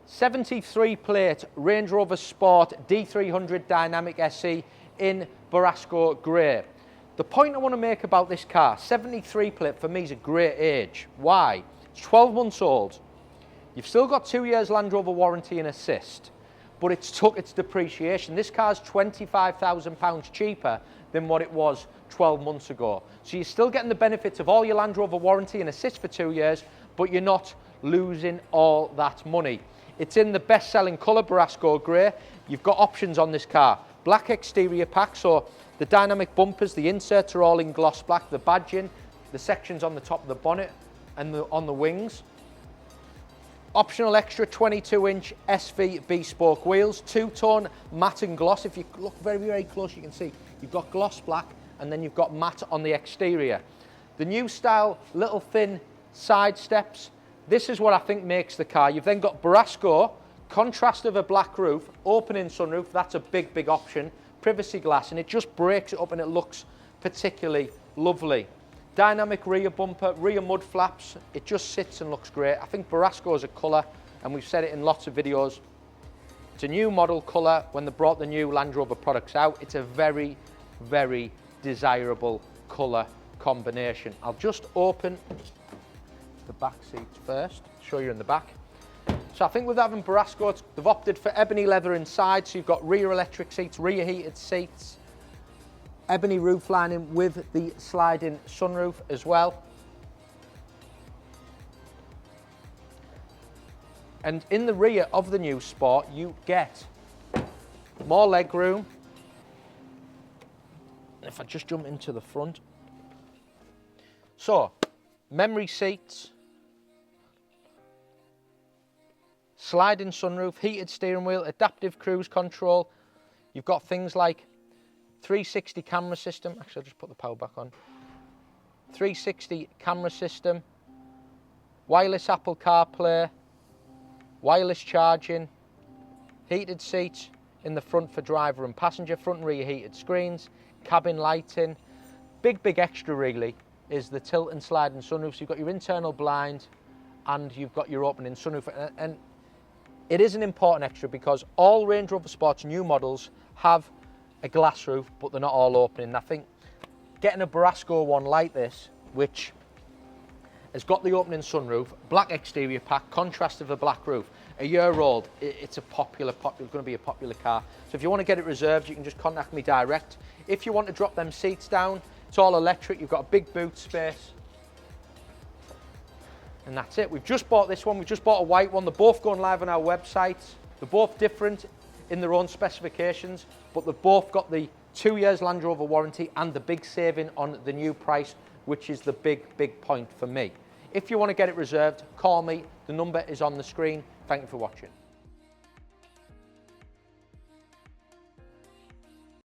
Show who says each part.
Speaker 1: 73 plate Range Rover Sport D300 Dynamic SE in Borasco Grey. The point I want to make about this car, 73 plate for me is a great age. Why? It's 12 months old. You've still got 2 years Land Rover warranty and assist, but it's took its depreciation. This car's £25,000 cheaper than what it was 12 months ago. So you're still getting the benefits of all your Land Rover warranty and assist for 2 years, but you're not losing all that money. It's in the best-selling colour, Borasco Grey. You've got options on this car. Black exterior pack, so the dynamic bumpers, the inserts are all in gloss black, the badging, the sections on the top of the bonnet and on the wings. Optional extra 22-inch SV Bespoke wheels, two-tone matte and gloss. If you look very, very close, you can see you've got gloss black and then you've got matte on the exterior. The new style, little thin side steps. This is what I think makes the car. You've then got Borasco, contrast of a black roof, opening sunroof, that's a big, big option. Privacy glass, and it just breaks it up and it looks particularly lovely. Dynamic rear bumper, rear mud flaps, it just sits and looks great. I think Borasco is a colour, and we've said it in lots of videos. It's a new model colour when they brought the new Land Rover products out. It's a very, very desirable colour combination. I'll just open the back seats first, show you in the back. So I think with having Borasco, they've opted for ebony leather inside, so you've got rear electric seats, rear heated seats, ebony roof lining with the sliding sunroof as well. And in the rear of the new Sport, you get more leg room. If I just jump into the front. So, memory seats, sliding sunroof, heated steering wheel, adaptive cruise control. You've got things like 360 camera system. Actually, I'll just put the power back on. 360 camera system, wireless Apple CarPlay, wireless charging, heated seats in the front for driver and passenger, front and rear heated screens, cabin lighting. Big, big extra really is the tilt and sliding sunroof. So you've got your internal blind and you've got your opening sunroof. And it is an important extra because all Range Rover Sports new models have a glass roof, but they're not all opening. I think getting a Borasco one like this, which has got the opening sunroof, black exterior pack, contrast of a black roof, a year old, it's going to be a popular car. So if you want to get it reserved, you can just contact me direct. If you want to drop them seats down, it's all electric. You've got a big boot space. And that's it. We've just bought this one. We've just bought a white one. They're both going live on our website. They're both different in their own specifications, but they've both got the 2 years Land Rover warranty and the big saving on the new price, which is the big, big point for me. If you want to get it reserved, call me. The number is on the screen. Thank you for watching.